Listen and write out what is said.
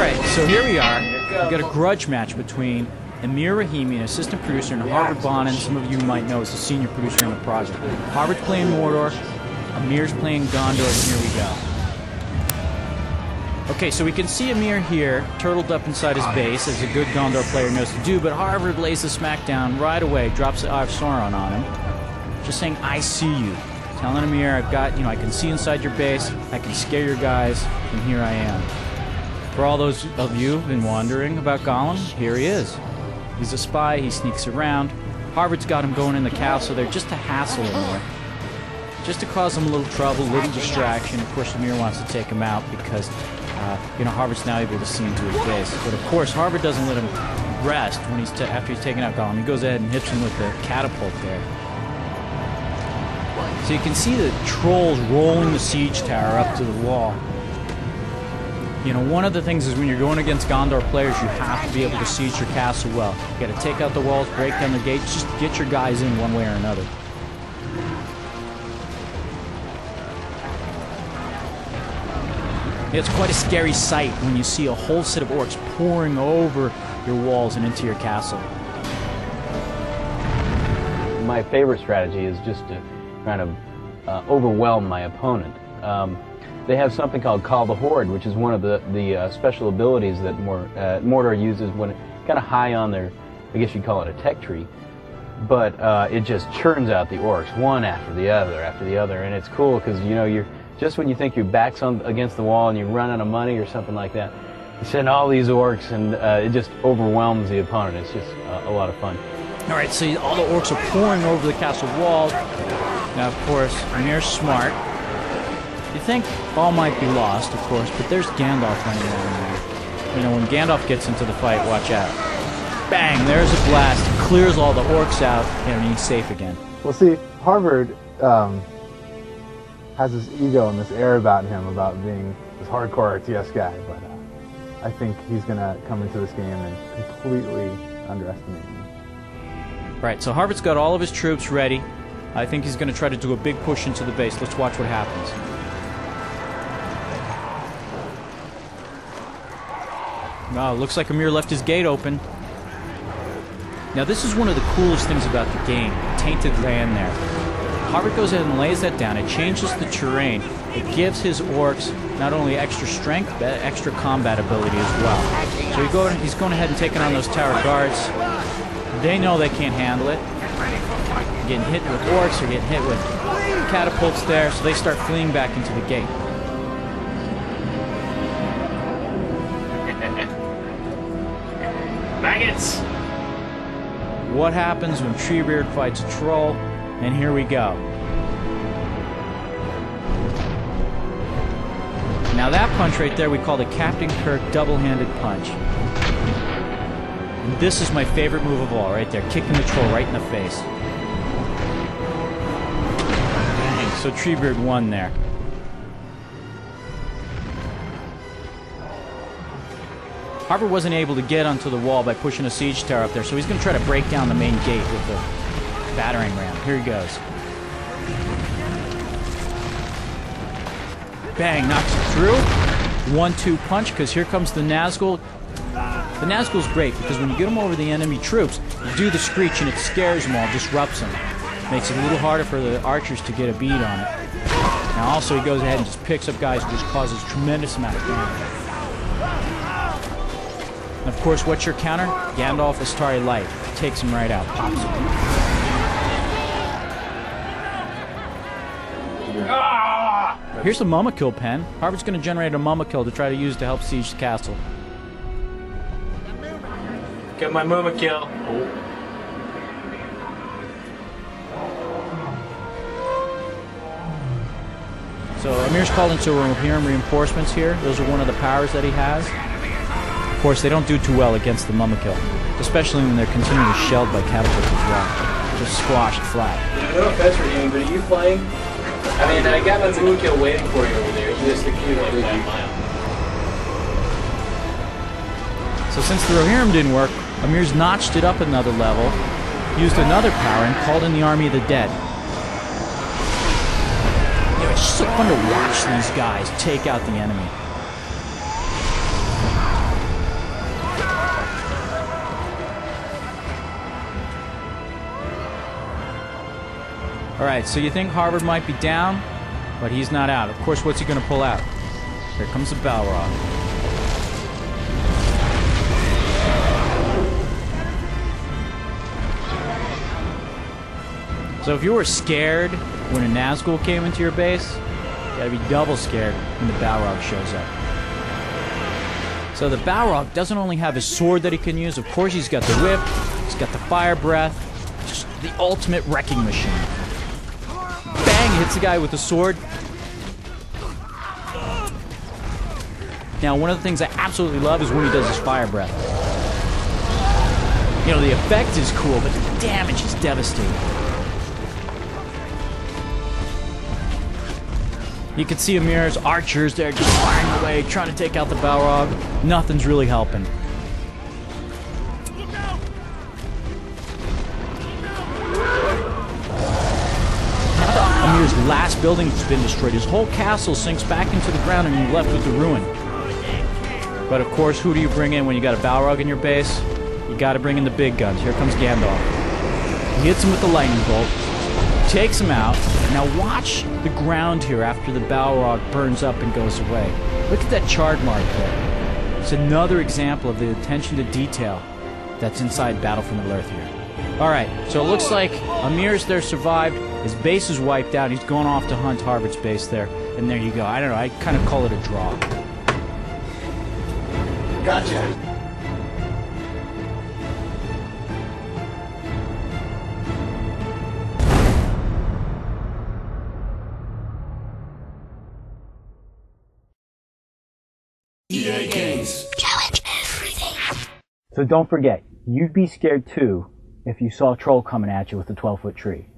Alright, so here we are. We've got a grudge match between Amir Rahimi, an assistant producer, and Harvard Bonin, some of you might know, is the senior producer on the project. Harvard's playing Mordor, Amir's playing Gondor, and here we go. Okay, so we can see Amir here, turtled up inside his base, as a good Gondor player knows to do, but Harvard lays the smackdown right away, drops the Eye of Sauron on him, just saying, I see you. Telling Amir, I've got, I can see inside your base, I can scare your guys, and here I am. For all those of you who've been wondering about Gollum, here he is. He's a spy, he sneaks around. Harvard's got him going in the castle there just to hassle Amir. Just to cause him a little trouble, a little distraction. Of course, Amir wants to take him out because, Harvard's now able to see into his base. But of course, Harvard doesn't let him rest when after he's taken out Gollum. He goes ahead and hits him with the catapult there. So you can see the trolls rolling the siege tower up to the wall. One of the things is when you're going against Gondor players, you have to be able to siege your castle well. You got to take out the walls, break down the gates, just get your guys in one way or another. It's quite a scary sight when you see a whole set of orcs pouring over your walls and into your castle. My favorite strategy is just to kind of overwhelm my opponent. They have something called Call the Horde, which is one of the special abilities that Mordor uses when kind of high on their, I guess you'd call it a tech tree, but it just churns out the orcs one after the other, and it's cool because you're just when you think your back's against the wall and you run out of money or something like that, you send all these orcs and it just overwhelms the opponent. It's just a lot of fun. All right, so all the orcs are pouring over the castle walls. Now, of course, Amir's smart. You think all might be lost, of course, but there's Gandalf running around there. When Gandalf gets into the fight, watch out. Bang! There's a blast. Clears all the orcs out, and he's safe again. Well, see, Harvard has this ego and this air about him, about being this hardcore RTS guy, but I think he's going to come into this game and completely underestimate me. Right, so Harvard's got all of his troops ready. I think he's going to try to do a big push into the base. Let's watch what happens. Wow, looks like Amir left his gate open. Now this is one of the coolest things about the game, tainted land there. Harvard goes ahead and lays that down. It changes the terrain. It gives his orcs not only extra strength, but extra combat ability as well. So he's going ahead and taking on those tower guards. They know they can't handle it. Getting hit with orcs or getting hit with catapults there, so they start fleeing back into the gate. Maggots! What happens when Treebeard fights a troll? And here we go. Now that punch right there we call the Captain Kirk double-handed punch. And this is my favorite move of all, right there, kicking the troll right in the face. Dang, so Treebeard won there. Harvard wasn't able to get onto the wall by pushing a siege tower up there, so he's going to try to break down the main gate with the battering ram. Here he goes. Bang, knocks it through. 1-2 punch, because here comes the Nazgul. The Nazgul's great, because when you get them over the enemy troops, you do the screech and it scares them all, disrupts them. Makes it a little harder for the archers to get a bead on it. Now also he goes ahead and just picks up guys, which causes tremendous amount of damage. And of course, what's your counter? Gandalf Astari Light. Takes him right out, pops him. Here's the Mumma-Kill pen. Harvard's going to generate a Mumma-Kill to try to use to help siege the castle. Get my Mumma-Kill. So Amir's called into Rohirrim reinforcements here. Those are one of the powers that he has. Of course, they don't do too well against the Mumma-Kill, especially when they're continually shelled by catapults as well. Just squashed flat. No offense for you, but are you playing? I mean, I got my Mumma-Kill waiting for you over there. You just accumulated that mile. So since the Rohirrim didn't work, Amir's notched it up another level, used another power, and called in the Army of the Dead. It's just so fun to watch these guys take out the enemy. Alright, so you think Harvard might be down, but he's not out. Of course, what's he going to pull out? Here comes the Balrog. So if you were scared when a Nazgul came into your base, you gotta be double scared when the Balrog shows up. So the Balrog doesn't only have his sword that he can use, of course he's got the whip, he's got the fire breath, just the ultimate wrecking machine. Bang! Hits the guy with the sword. Now, one of the things I absolutely love is when he does his fire breath. You know, the effect is cool, but the damage is devastating. You can see Amir's archers there just firing away, trying to take out the Balrog. Nothing's really helping. Amir's last building has been destroyed. His whole castle sinks back into the ground and you're left with the ruin. But of course, who do you bring in when you got a Balrog in your base? You gotta bring in the big guns. Here comes Gandalf. He hits him with the lightning bolt. Takes him out. Now watch the ground here after the Balrog burns up and goes away. Look at that charred mark there. It's another example of the attention to detail that's inside Battle for Middle-earth here. Alright, so it looks like Amir's there survived. His base is wiped out. He's going off to hunt Harvard's base there. And there you go. I don't know. I kind of call it a draw. Gotcha. EA Games. Challenge everything. So don't forget, you'd be scared too if you saw a troll coming at you with a 12-foot tree.